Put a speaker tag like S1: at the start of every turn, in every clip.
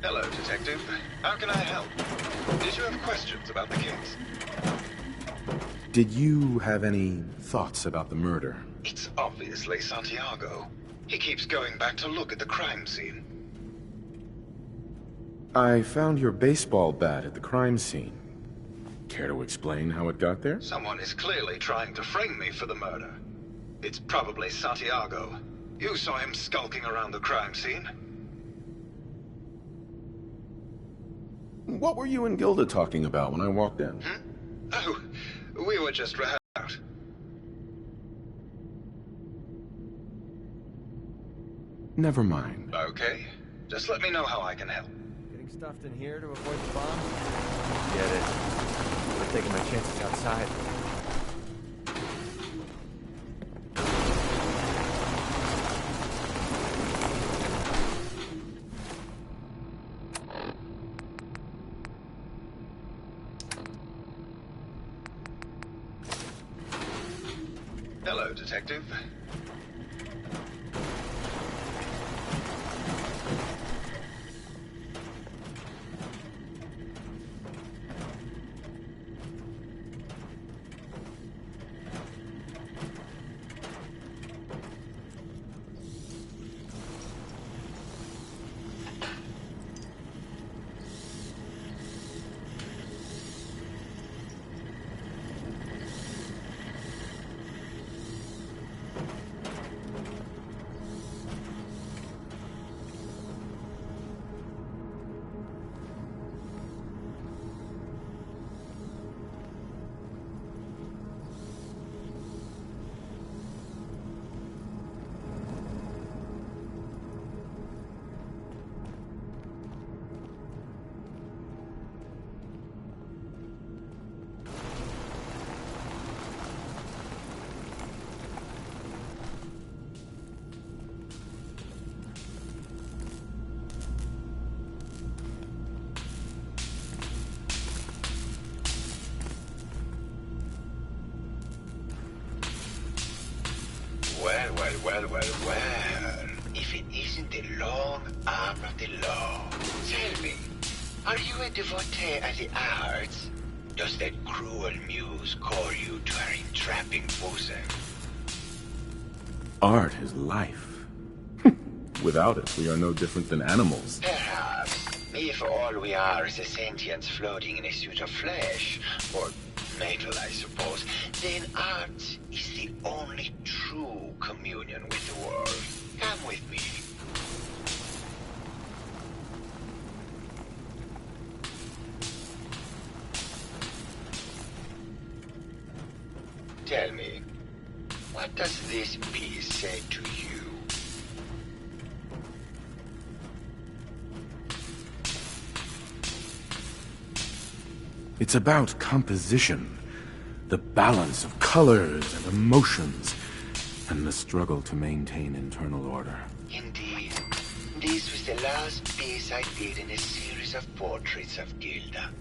S1: Hello, Detective. How can I help? Did you have questions about the case?
S2: Did you have any thoughts about the murder?
S1: It's obviously Santiago. He keeps going back to look at the crime scene.
S2: I found your baseball bat at the crime scene. Care to explain how it got there?
S1: Someone is clearly trying to frame me for the murder. It's probably Santiago. You saw him skulking around the crime scene.
S2: What were you and Gilda talking about when I walked in?
S1: Oh, we were just rehearsing out.
S2: Never mind.
S1: Okay. Just let me know how I can help.
S3: Getting stuffed in here to avoid the bomb? Get it. I'm taking my chances outside.
S1: Hello, Detective. Well. If it isn't the long arm of the law. Tell me, are you a devotee of the arts? Does that cruel muse call you to her entrapping bosom?
S2: Art is life. Without it, we are no different than animals.
S1: Perhaps. If all we are is a sentience floating in a suit of flesh, or metal, I suppose, then art is the only true communion with the world. Come with me. Tell me, what does this piece say to you?
S2: It's about composition, the balance of colors and emotions, and the struggle to maintain internal order.
S1: Indeed. This was the last piece I did in a series of portraits of Gilda.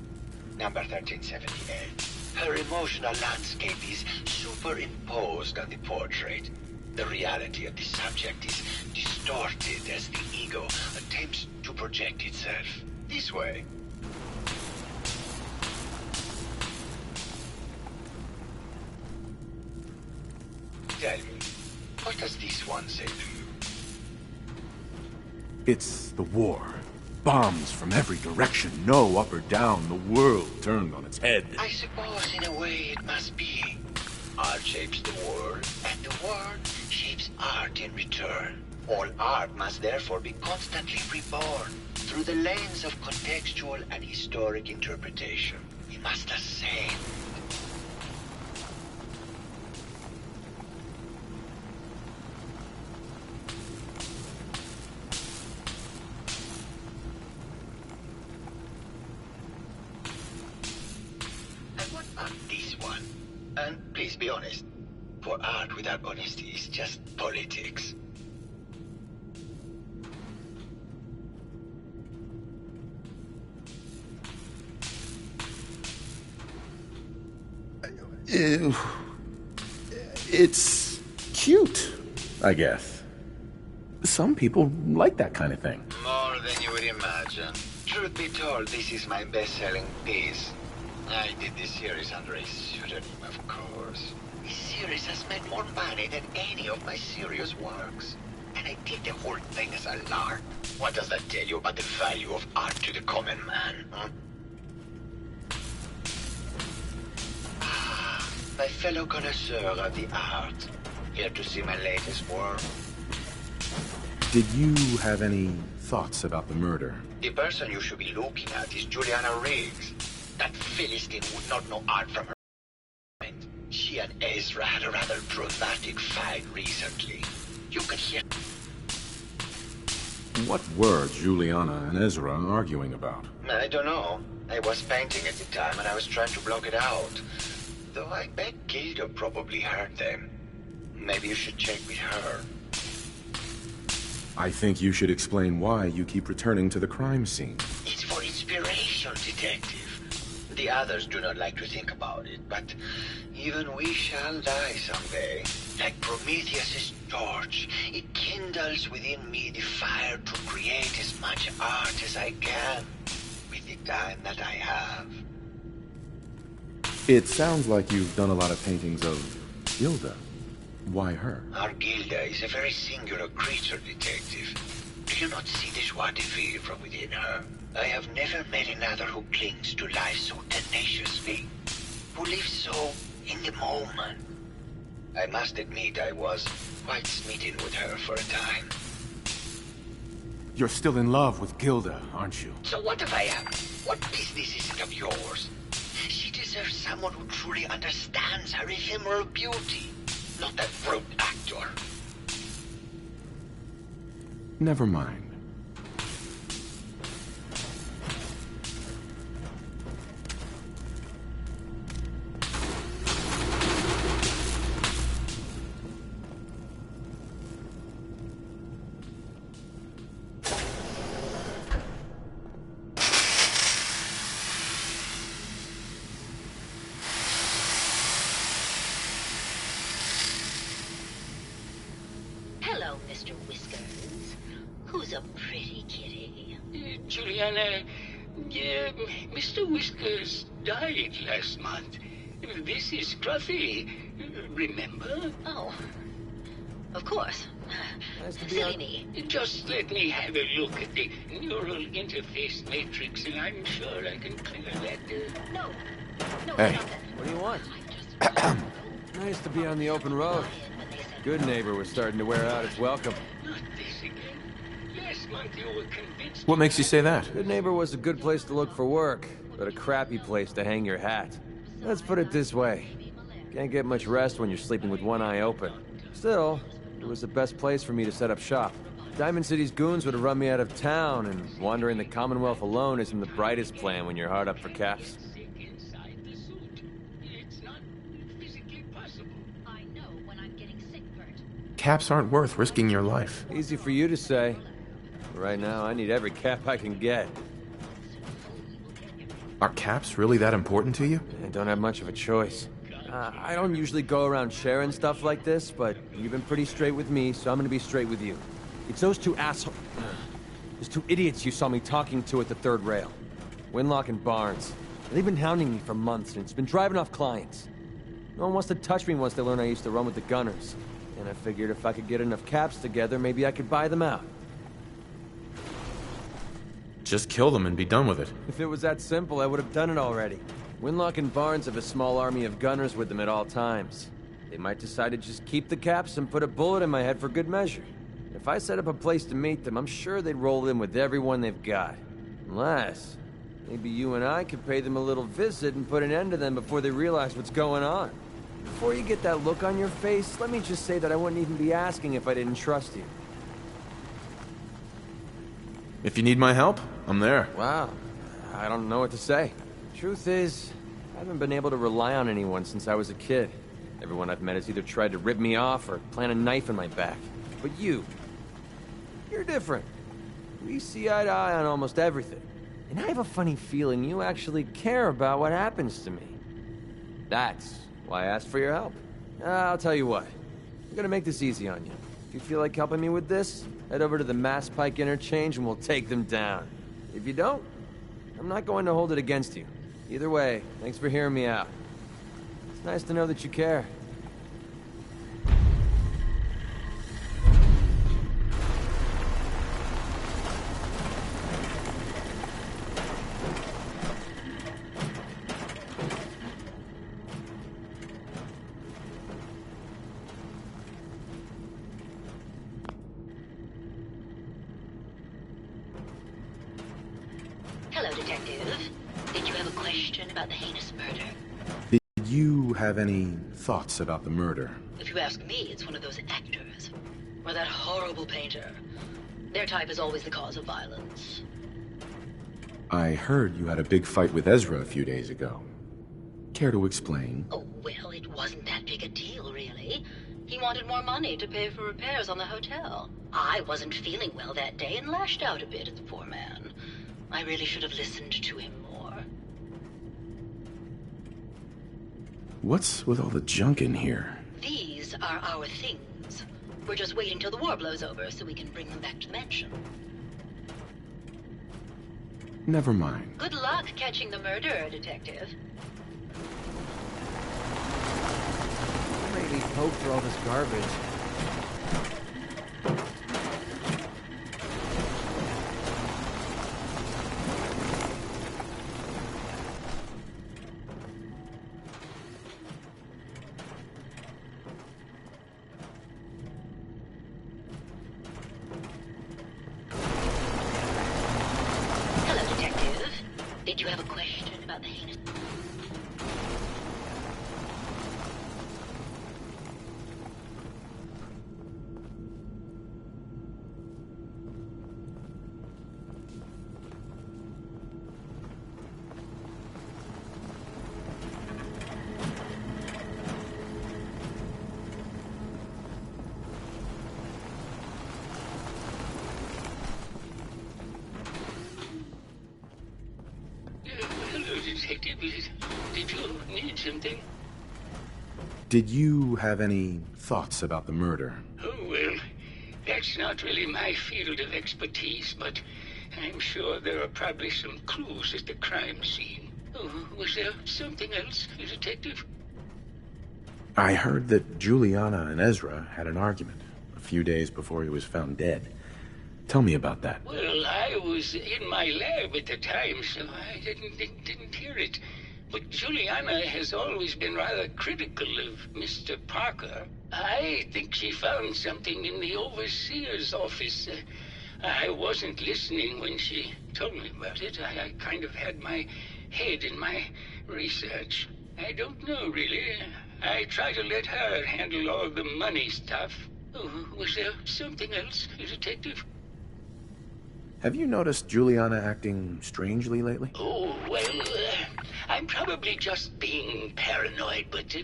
S1: Number 1378. Her emotional landscape is superimposed on the portrait. The reality of the subject is distorted as the ego attempts to project itself. This way. Tell me, what does this one say to you?
S2: It's the war. Bombs from every direction, no up or down, the world turned on its head.
S1: I suppose in a way it must be. Art shapes the world, and the world shapes art in return. All art must therefore be constantly reborn through the lens of contextual and historic interpretation. We must ascend. This one. And please be honest. For art without honesty is just politics.
S2: It's cute, I guess. Some people like that kind of thing.
S1: More than you would imagine. Truth be told, this is my best-selling piece. I did this series under a pseudonym, of course. This series has made more money than any of my serious works. And I did the whole thing as a lark. What does that tell you about the value of art to the common man, huh? My fellow connoisseur of the art. Here to see my latest work.
S2: Did you have any thoughts about the murder?
S1: The person you should be looking at is Juliana Riggs. That Philistine would not know art from her mind. She and Ezra had a rather dramatic fight recently. You could hear...
S2: What were Juliana and Ezra arguing about?
S1: I don't know. I was painting at the time and I was trying to block it out. Though I bet Gilda probably heard them. Maybe you should check with her.
S2: I think you should explain why you keep returning to the crime scene.
S1: It's for inspiration, detective. The others do not like to think about it, but even we shall die someday. Like Prometheus's torch, it kindles within me the fire to create as much art as I can with the time that I have.
S2: It sounds like you've done a lot of paintings of Gilda. Why her?
S1: Our Gilda is a very singular creature, detective. Do you not see the joie de vivre from within her? I have never met another who clings to life so tenaciously, who lives so in the moment. I must admit I was quite smitten with her for a time.
S2: You're still in love with Gilda, aren't you?
S1: So what if I am? What business is it of yours? She deserves someone who truly understands her ephemeral beauty, not that brute actor.
S2: Never mind.
S4: Hello, Mr. Whiskers. Who's a pretty kitty?
S5: Juliana, Mr. Whiskers died last month. This is Scruffy. Remember?
S4: Oh, of course.
S3: Nice to be
S4: Silly
S3: on...
S4: me.
S5: Just let me have a look at the neural interface matrix, and I'm sure I can clear that.
S4: No. No,
S2: Hey.
S4: stop it.
S3: What do you want?
S4: I just...
S3: Nice to be on the open road. Good neighbor was starting to wear out its welcome.
S5: Not this again. Last month you were convinced...
S2: What makes you say that?
S3: Good neighbor was a good place to look for work, but a crappy place to hang your hat. Let's put it this way. Can't get much rest when you're sleeping with one eye open. Still, it was the best place for me to set up shop. Diamond City's goons would have run me out of town, and wandering the Commonwealth alone isn't the brightest plan when you're hard up for caps.
S5: Inside the suit. It's not physically possible.
S4: I know when I'm getting sick, Bert.
S2: Caps aren't worth risking your life.
S3: Easy for you to say. Right now, I need every cap I can get.
S2: Are caps really that important to you?
S3: I don't have much of a choice. I don't usually go around sharing stuff like this, but you've been pretty straight with me, so I'm gonna be straight with you. It's those two those two idiots you saw me talking to at the third rail. Winlock and Barnes. They've been hounding me for months, and it's been driving off clients. No one wants to touch me once they learn I used to run with the Gunners. And I figured if I could get enough caps together, maybe I could buy them out.
S2: Just kill them and be done with it.
S3: If it was that simple, I would have done it already. Winlock and Barnes have a small army of gunners with them at all times. They might decide to just keep the caps and put a bullet in my head for good measure. If I set up a place to meet them, I'm sure they'd roll in with everyone they've got. Unless, maybe you and I could pay them a little visit and put an end to them before they realize what's going on. Before you get that look on your face, let me just say that I wouldn't even be asking if I didn't trust you.
S2: If you need my help, I'm there.
S3: Wow. I don't know what to say. Truth is, I haven't been able to rely on anyone since I was a kid. Everyone I've met has either tried to rip me off or plant a knife in my back. But you're different. We see eye to eye on almost everything. And I have a funny feeling you actually care about what happens to me. That's why I asked for your help. I'll tell you what. I'm gonna make this easy on you. If you feel like helping me with this, head over to the Mass Pike Interchange and we'll take them down. If you don't, I'm not going to hold it against you. Either way, thanks for hearing me out. It's nice to know that you care.
S4: Hello, Detective. Did you have a question about the heinous murder?
S2: Did you have any thoughts about the murder?
S4: If you ask me, it's one of those actors. Or that horrible painter. Their type is always the cause of violence.
S2: I heard you had a big fight with Ezra a few days ago. Care to explain?
S4: Oh, well, it wasn't that big a deal, really. He wanted more money to pay for repairs on the hotel. I wasn't feeling well that day and lashed out a bit at the poor man. I really should have listened to him more.
S2: What's with all the junk in here?
S4: These are our things. We're just waiting till the war blows over so we can bring them back to the mansion.
S2: Never mind.
S4: Good luck catching the murderer, Detective.
S3: Maybe poke for all this garbage.
S4: Hello, Detective. Did you have a question about the heinous...
S5: Hello, Detective. Did you need something?
S2: Did you have any thoughts about the murder?
S5: Oh, well, that's not really my field of expertise, but I'm sure there are probably some clues at the crime scene. Oh, was there something else, Detective?
S2: I heard that Juliana and Ezra had an argument a few days before he was found dead. Tell me about that.
S5: Well, I was in my lab at the time, so I didn't hear it. But Juliana has always been rather critical of Mr. Parker. I think she found something in the overseer's office. I wasn't listening when she told me about it. I kind of had my head in my research. I don't know, really. I try to let her handle all the money stuff. Oh, was there something else, Detective?
S2: Have you noticed Juliana acting strangely lately?
S5: Oh, well, I'm probably just being paranoid, but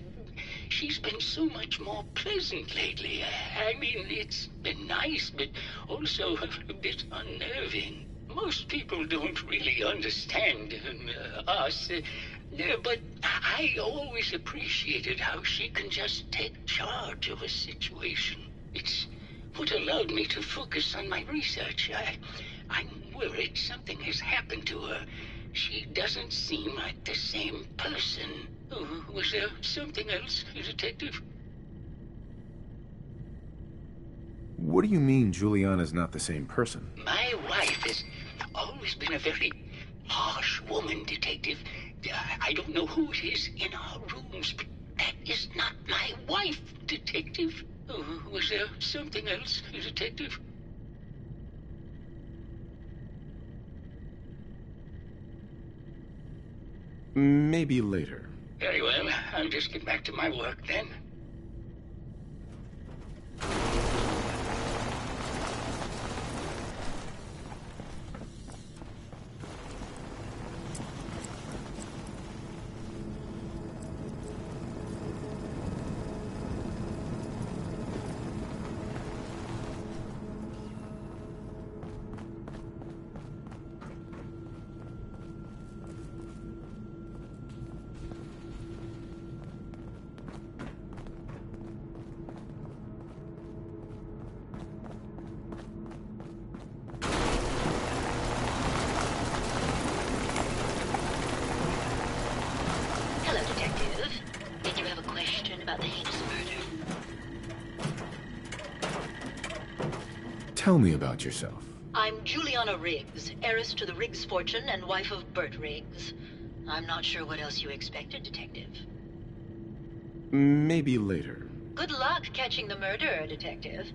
S5: she's been so much more pleasant lately. I mean, it's been nice, but also a bit unnerving. Most people don't really understand us, but I always appreciated how she can just take charge of a situation. It's what allowed me to focus on my research. I'm worried something has happened to her. She doesn't seem like the same person. Oh, was there something else, Detective?
S2: What do you mean Juliana's not the same person?
S5: My wife has always been a very harsh woman, Detective. I don't know who it is in our rooms, but that is not my wife, Detective. Oh, was there something else, Detective?
S2: Maybe later.
S5: Very well. I'll just get back to my work then.
S2: Tell me about yourself.
S4: I'm Juliana Riggs, heiress to the Riggs fortune and wife of Bert Riggs. I'm not sure what else you expected, Detective.
S2: Maybe later.
S4: Good luck catching the murderer, Detective.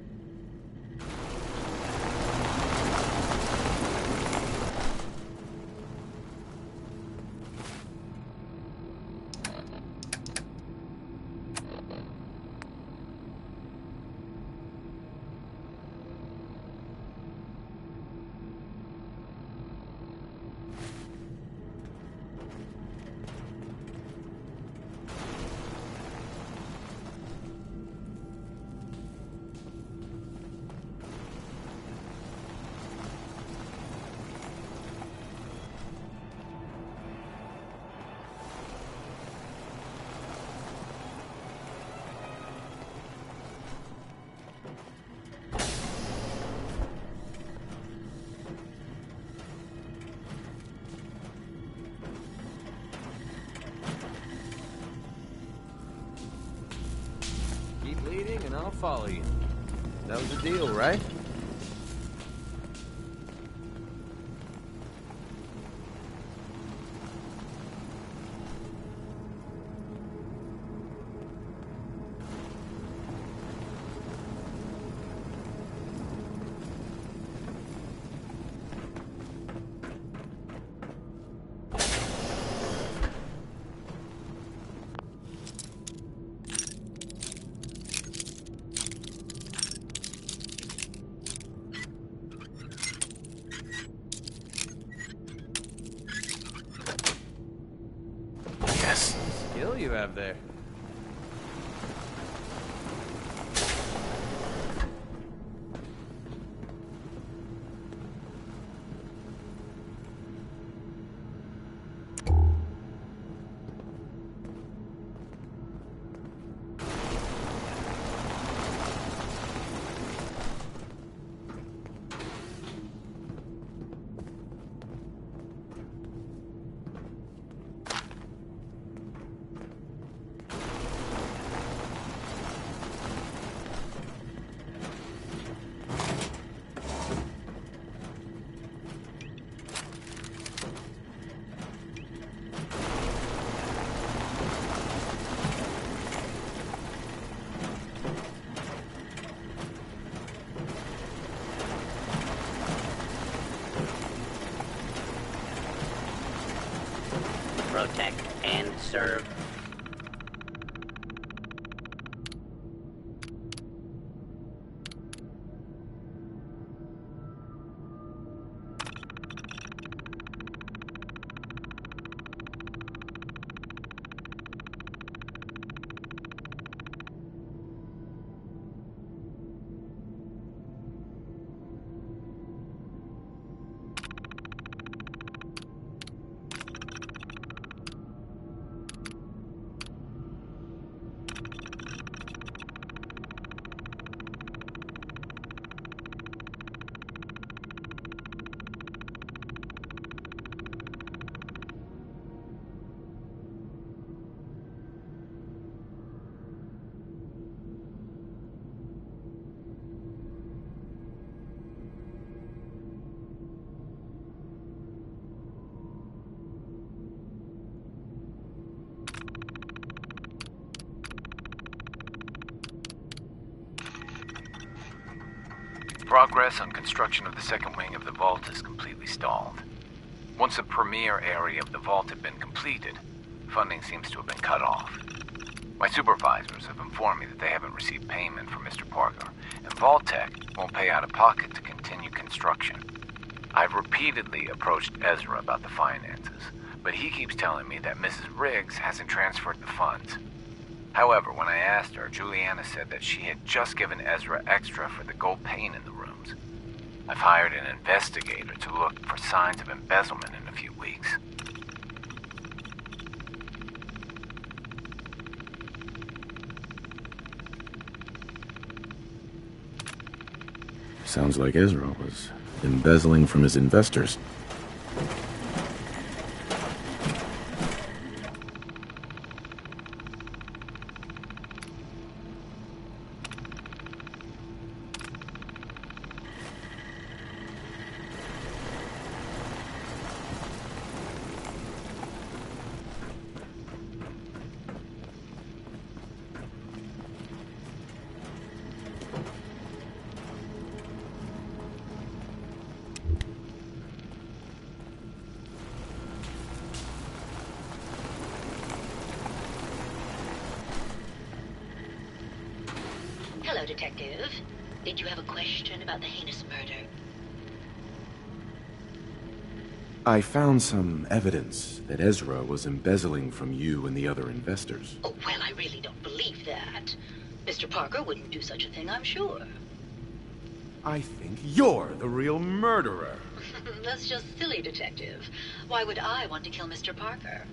S3: Keep leading and I'll follow you. That was the deal, right?
S2: Yes.
S3: Skill you have there.
S5: Protect and serve.
S6: Progress on construction of the second wing of the vault is completely stalled. Once the premier area of the vault had been completed, funding seems to have been cut off. My supervisors have informed me that they haven't received payment from Mr. Parker, and Vault-Tec won't pay out of pocket to continue construction. I've repeatedly approached Ezra about the finances, but he keeps telling me that Mrs. Riggs hasn't transferred the funds. However, when I asked her, Juliana said that she had just given Ezra extra for the gold paint in the rooms. I've hired an investigator to look for signs of embezzlement in a few weeks.
S2: Sounds like Ezra was embezzling from his investors.
S4: Hello, Detective. Did you have a question about the heinous murder?
S2: I found some evidence that Ezra was embezzling from you and the other investors.
S4: Oh, well, I really don't believe that. Mr. Parker wouldn't do such a thing, I'm sure.
S2: I think you're the real murderer.
S4: That's just silly, Detective. Why would I want to kill Mr. Parker?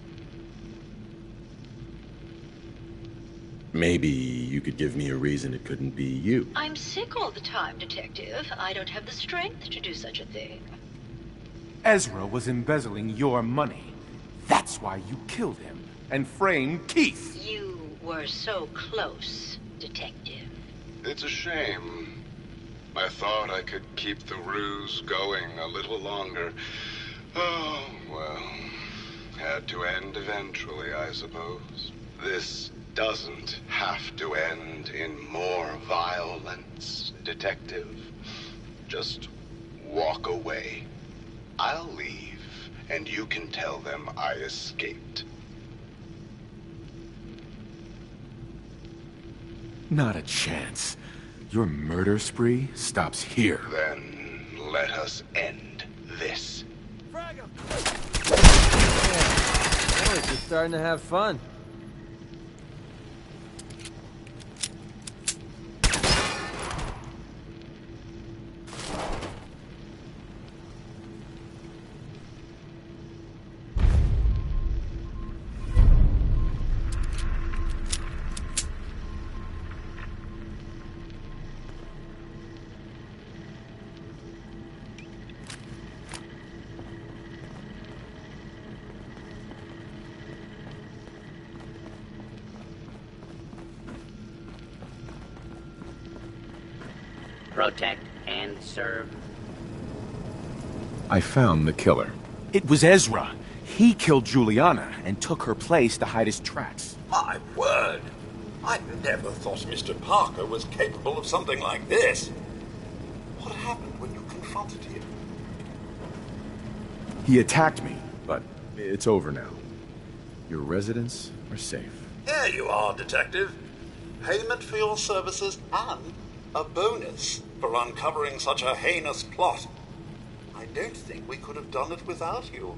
S2: Maybe you could give me a reason it couldn't be you.
S4: I'm sick all the time, Detective. I don't have the strength to do such a thing.
S2: Ezra was embezzling your money. That's why you killed him and framed Keith.
S4: You were so close, Detective.
S7: It's a shame. I thought I could keep the ruse going a little longer. Oh, well. Had to end eventually, I suppose. This doesn't have to end in more violence, Detective. Just walk away. I'll leave, and you can tell them I escaped.
S2: Not a chance. Your murder spree stops here.
S7: Then let us end this.
S3: Boys, you're starting to have fun.
S8: Protect and serve.
S2: I found the killer. It was Ezra. He killed Juliana and took her place to hide his tracks.
S9: My word! I never thought Mr. Parker was capable of something like this. What happened when you confronted him?
S2: He attacked me, but it's over now. Your residents are safe.
S9: Here you are, Detective. Payment for your services and a bonus for uncovering such a heinous plot. I don't think we could have done it without you.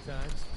S3: times.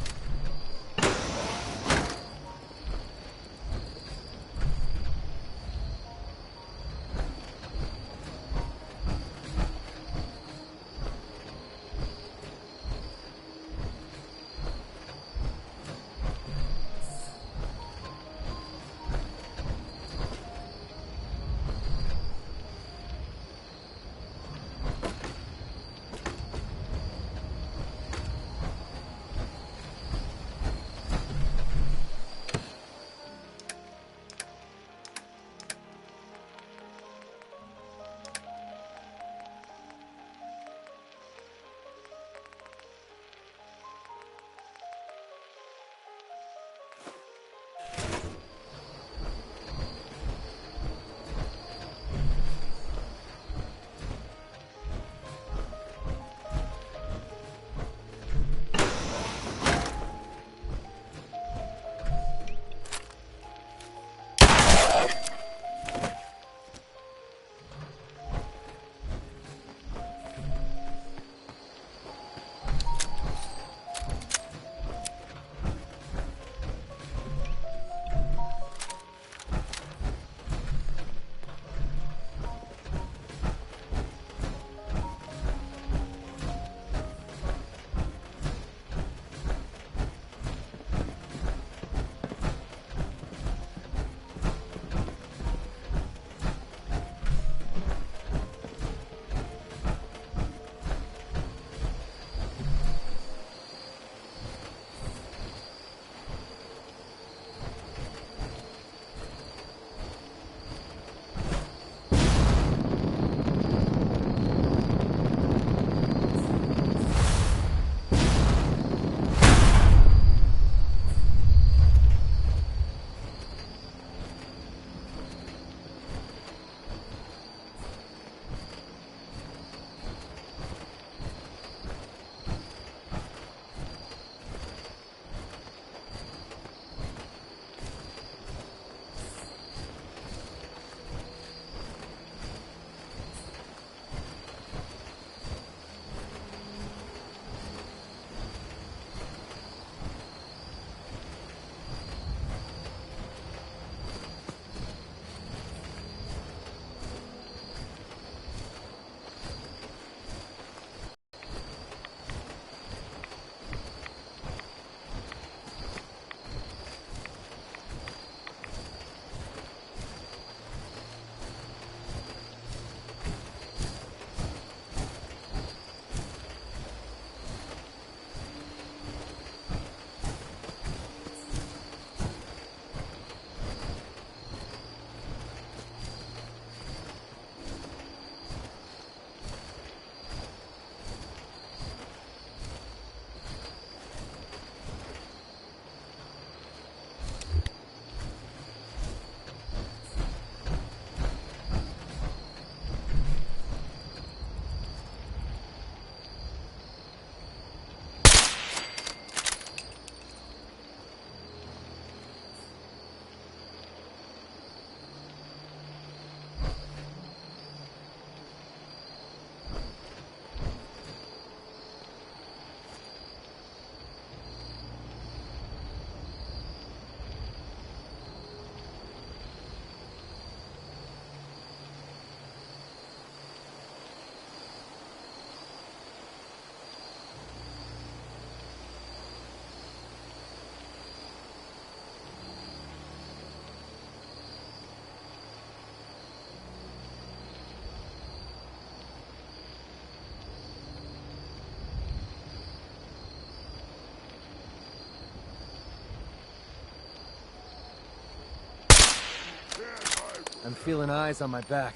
S3: I'm feeling eyes on my back.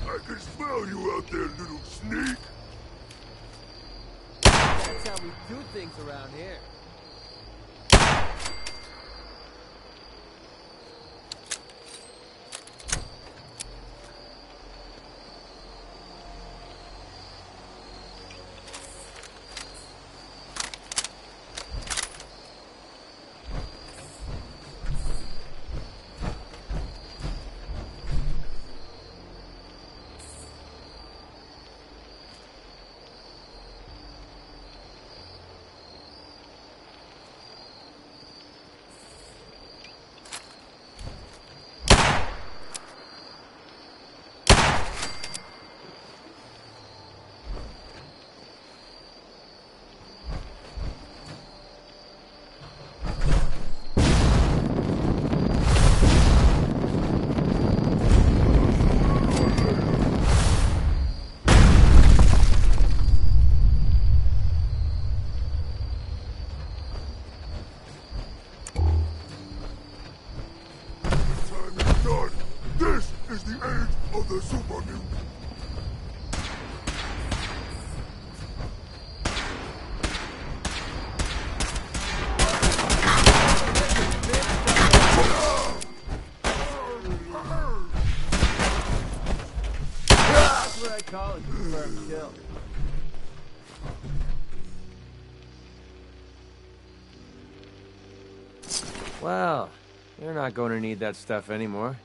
S10: I can smell you out there, little sneak!
S3: That's how we do things around here.
S10: the super mutant.
S3: That's what I call it, confirmed kill. Well, you're not going to need that stuff anymore.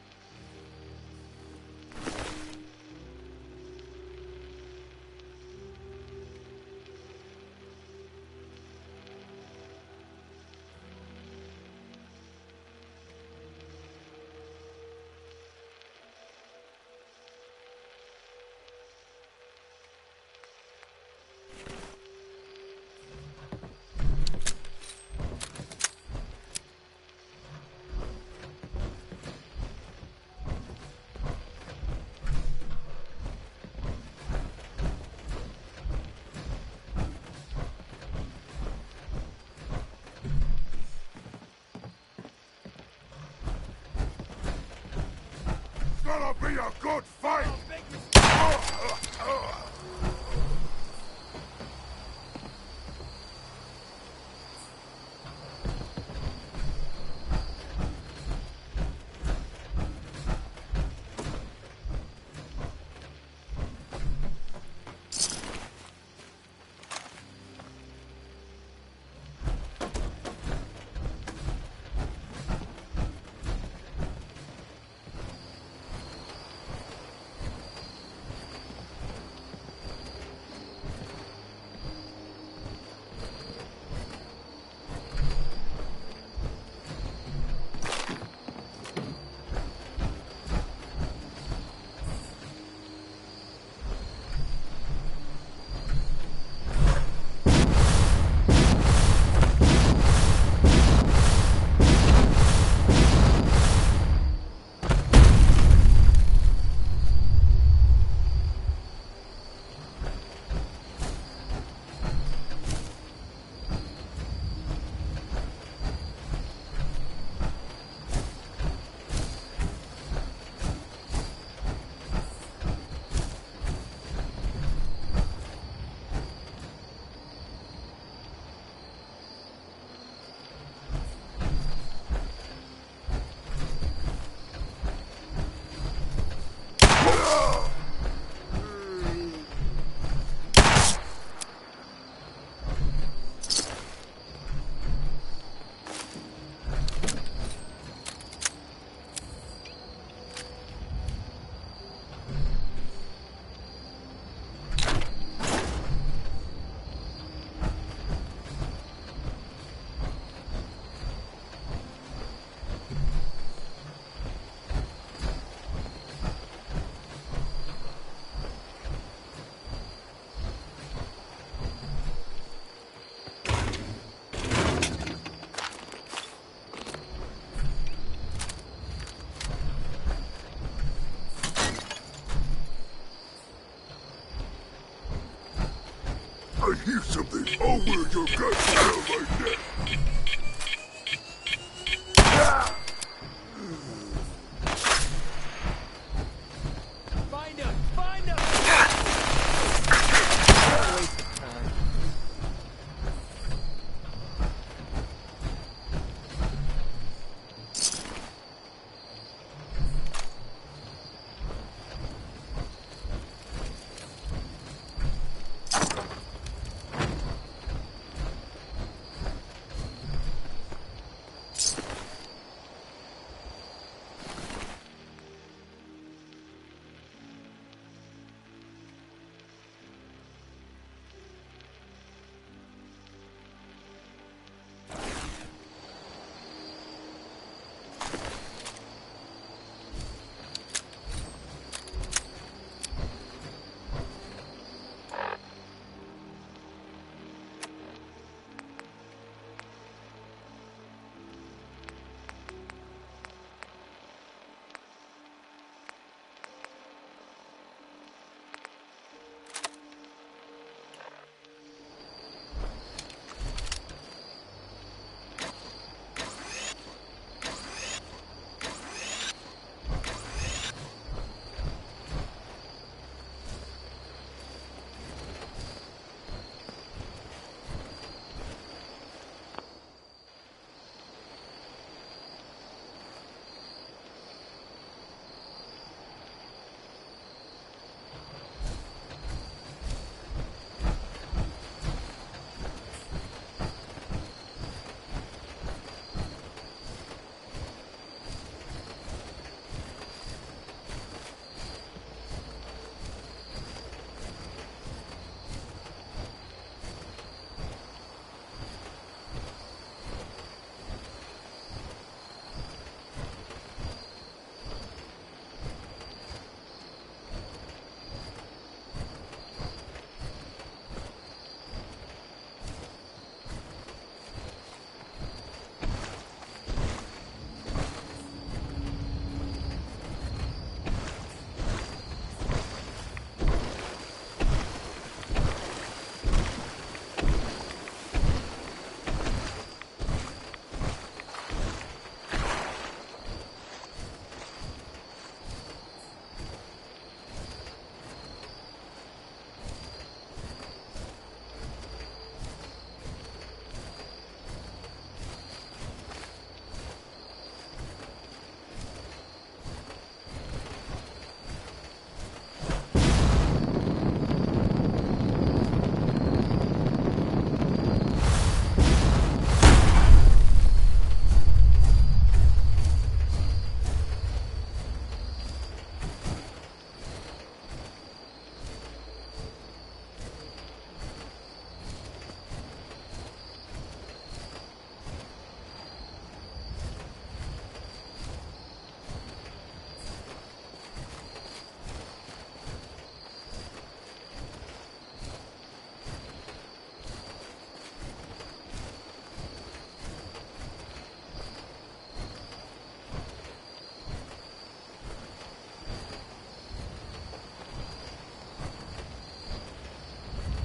S10: Gonna be a good fight! I hear something. I'll wear your guts around my neck.
S3: Find him! Find him! Waste of time.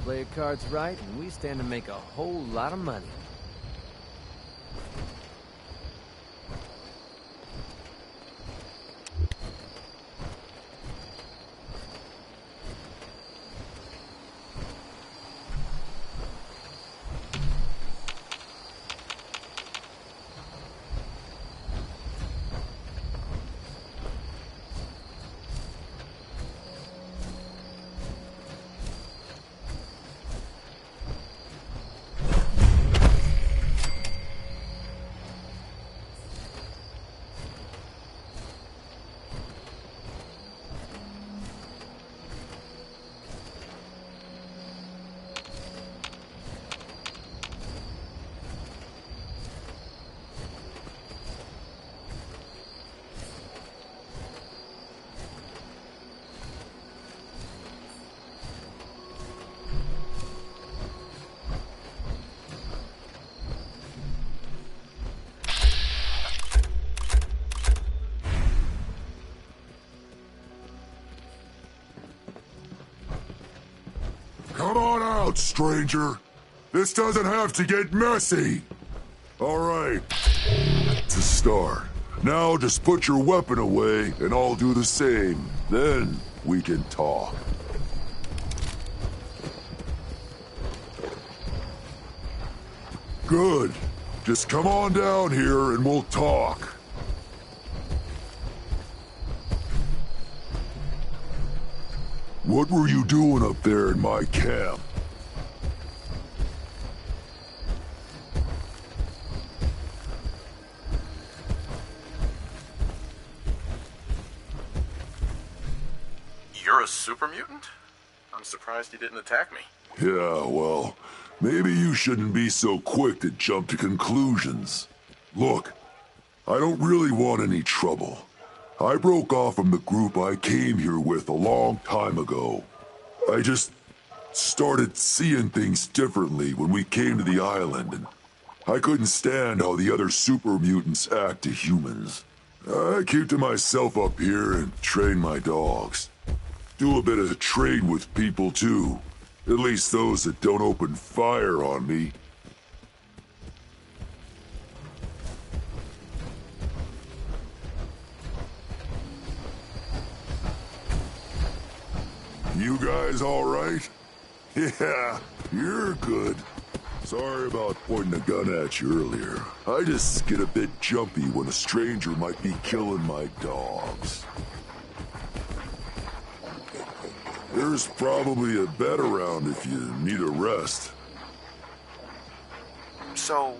S3: Play your cards right, and we stand to make a whole lot of money.
S10: Come on out, stranger. This doesn't have to get messy. All right. To start. Now just put your weapon away, and I'll do the same. Then we can talk. Good. Just come on down here and we'll talk. What were you doing up there in my camp?
S2: You're a super mutant? I'm surprised you didn't attack me.
S10: Yeah, well, maybe you shouldn't be so quick to jump to conclusions. Look, I don't really want any trouble. I broke off from the group I came here with a long time ago. I just started seeing things differently when we came to the island, and I couldn't stand how the other super mutants act to humans. I keep to myself up here and train my dogs. Do a bit of trade with people too. At least those that don't open fire on me. You guys all right? Yeah, you're good. Sorry about pointing a gun at you earlier. I just get a bit jumpy when a stranger might be killing my dogs. There's probably a bed around if you need a rest.
S2: So,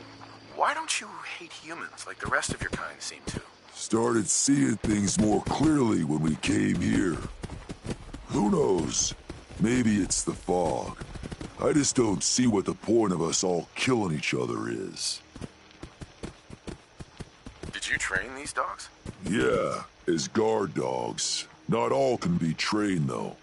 S2: why don't you hate humans like the rest of your kind seem to?
S10: Started seeing things more clearly when we came here. Who knows? Maybe it's the fog. I just don't see what the point of us all killing each other is.
S2: Did you train these dogs?
S10: Yeah, as guard dogs. Not all can be trained, though.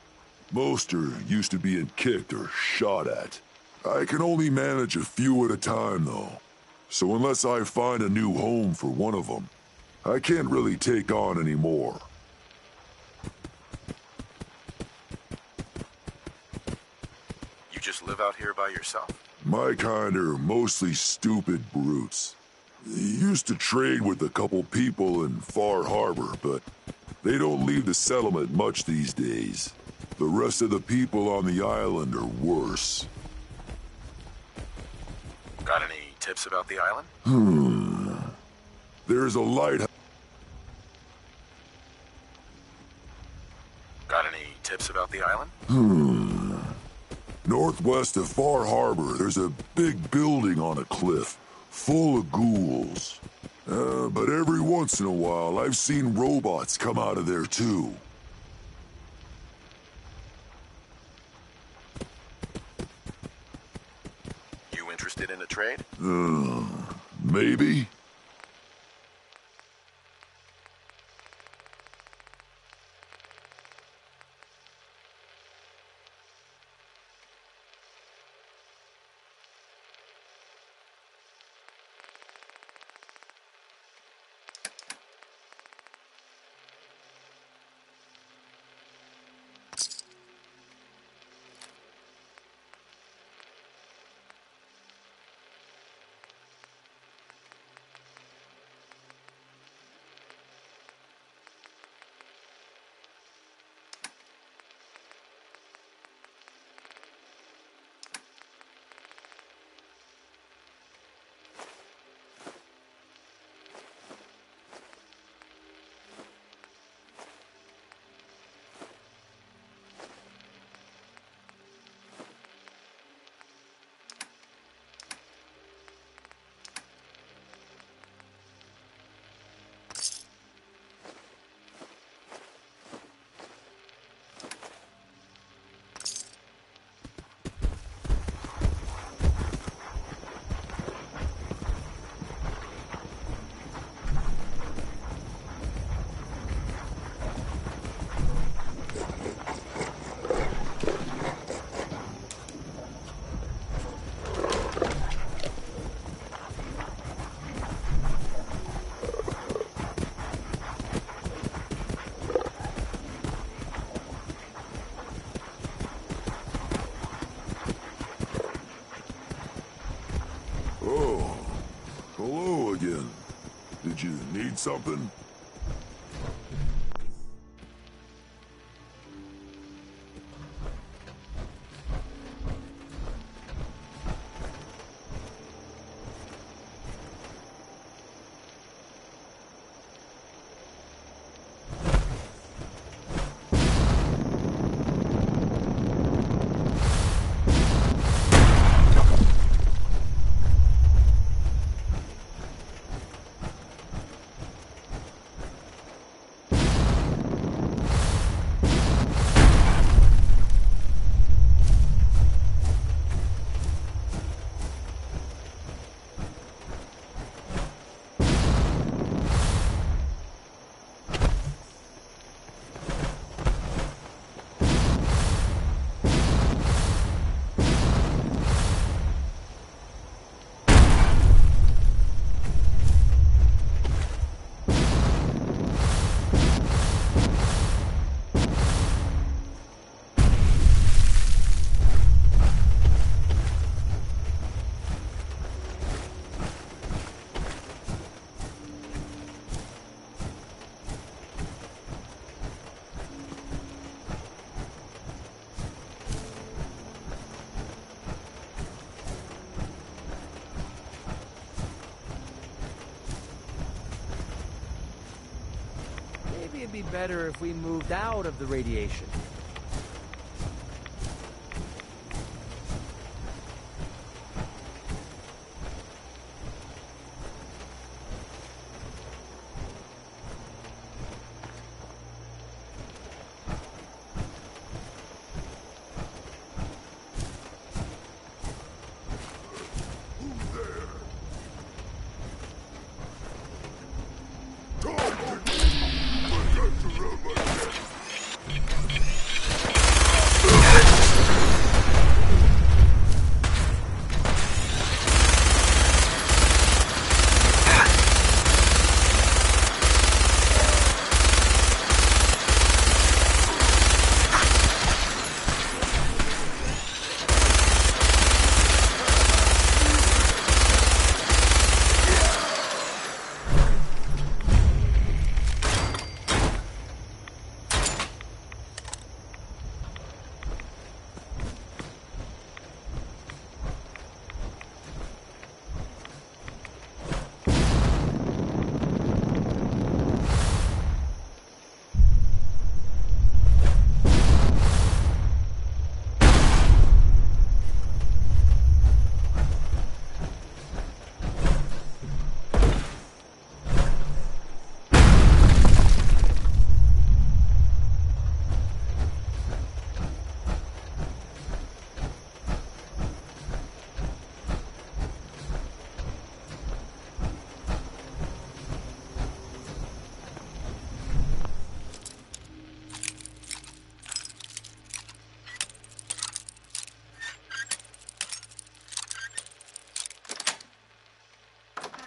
S10: Most are used to being kicked or shot at. I can only manage a few at a time, though. So unless I find a new home for one of them, I can't really take on any more.
S2: You just live out here by yourself?
S10: My kind are mostly stupid brutes. Used to trade with a couple people in Far Harbor, but they don't leave the settlement much these days. The rest of the people on the island are worse.
S2: Got any tips about the island?
S10: There's a lighthouse.
S2: Got any tips about the island?
S10: Northwest of Far Harbor, there's a big building on a cliff, full of ghouls. But every once in a while, I've seen robots come out of there too.
S2: You interested in a trade?
S10: Maybe? need something?
S3: Maybe it'd be better if we moved out of the radiation.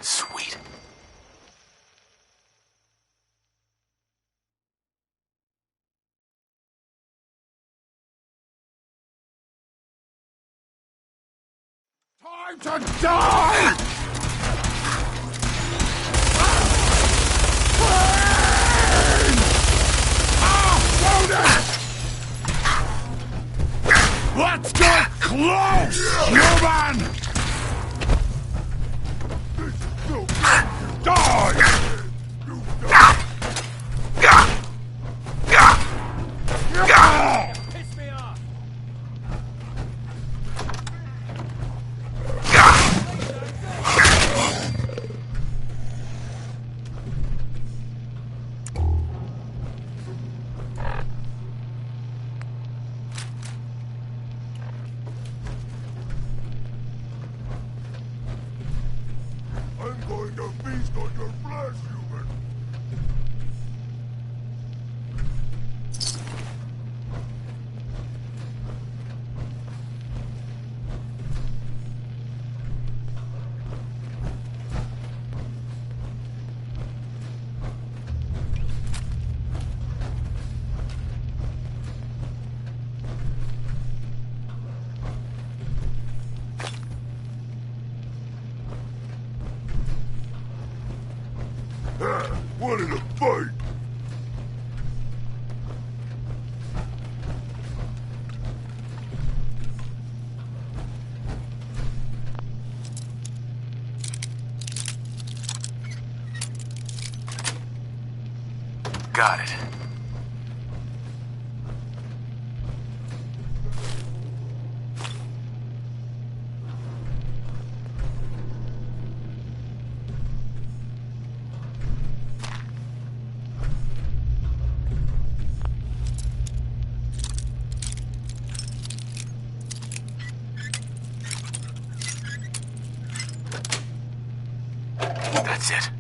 S2: Sweet. Time to die! Let's get close, human! Die!
S3: Piss me off!
S6: got it. That's it.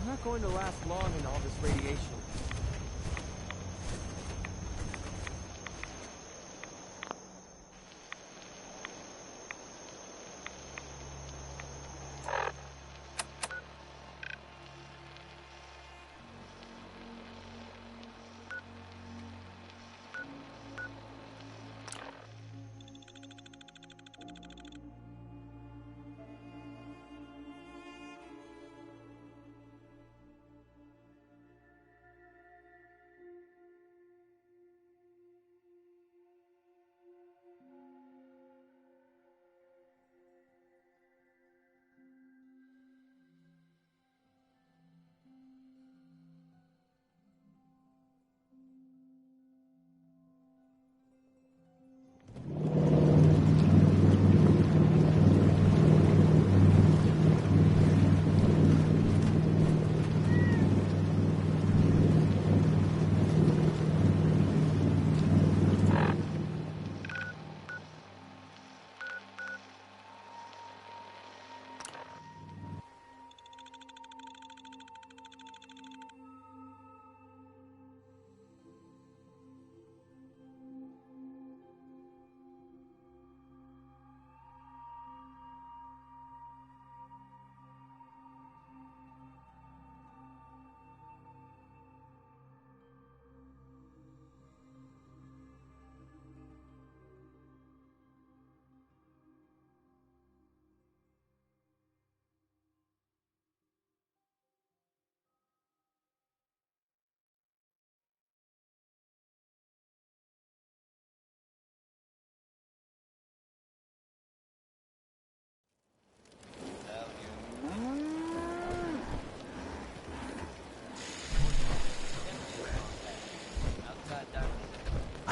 S3: I'm not going to last long in all this radiation.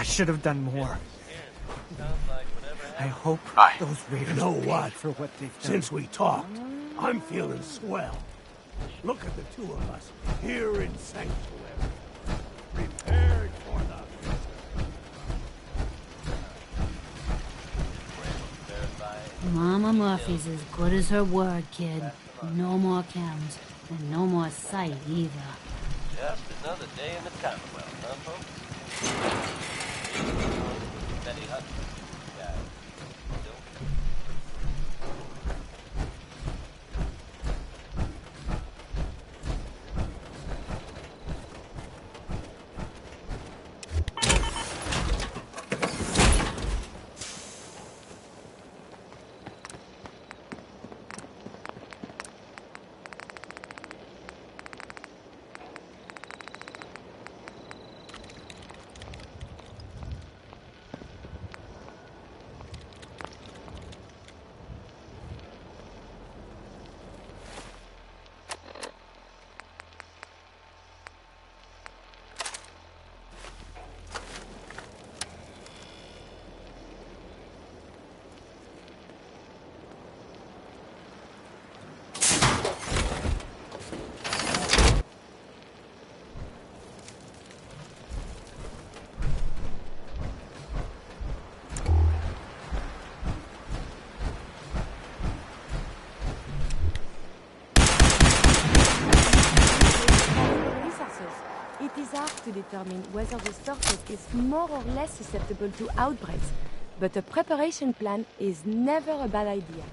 S11: I should have done more. I hope
S6: Hi.
S11: those raiders
S12: You know
S11: paid
S12: what?
S11: for what they've done.
S12: Since we talked, I'm feeling swell. Look at the two of us here in Sanctuary. Prepared for the...
S13: Mama Murphy's as good as her word, kid. No more chems, and no more sight either.
S14: Just another day in the Commonwealth, huh, folks? Betty Hudson. Yeah.
S15: It is hard to determine whether the surface is more or less susceptible to outbreaks, but a preparation plan is never a bad idea.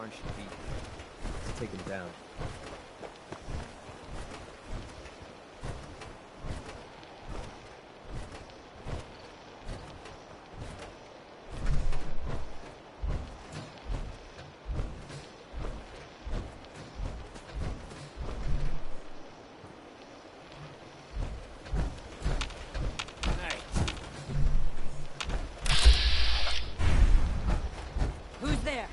S3: Should be. Let's take him down.
S15: Who's there?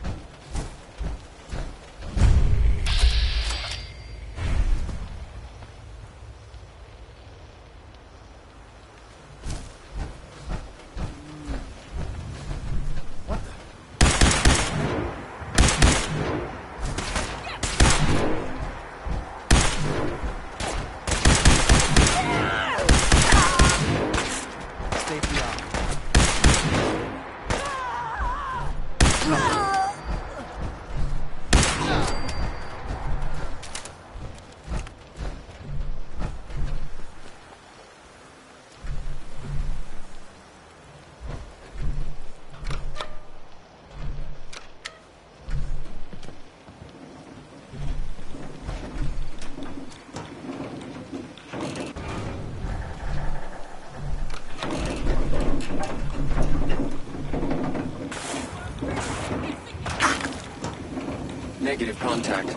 S11: Negative contact.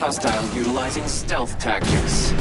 S11: Hostile utilizing stealth tactics.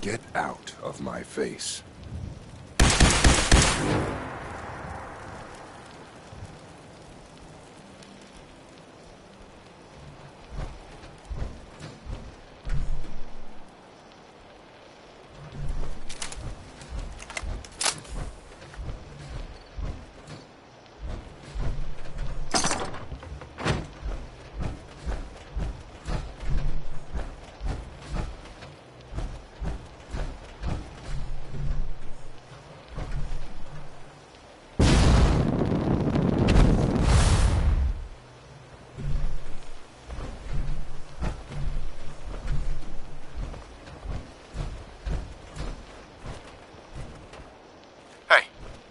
S2: Get out of my face.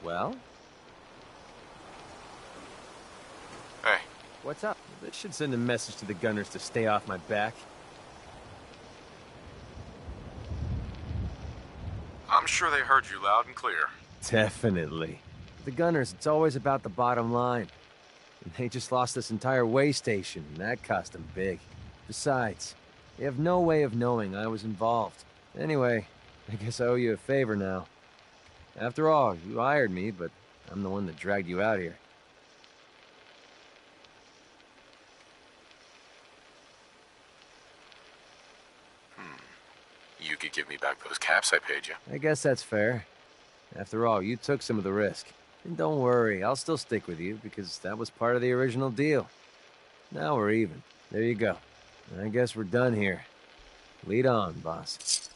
S3: Well?
S6: Hey.
S3: What's up? This should send a message to the gunners to stay off my back.
S2: I'm sure they heard you loud and clear.
S3: Definitely. The gunners, it's always about the bottom line. And they just lost this entire way station, and that cost them big. Besides, they have no way of knowing I was involved. Anyway, I guess I owe you a favor now. After all, you hired me, but I'm the one that dragged you out here.
S2: You could give me back those caps I paid you.
S3: I guess that's fair. After all, you took some of the risk. And don't worry, I'll still stick with you, because that was part of the original deal. Now we're even. There you go. I guess we're done here. Lead on, boss.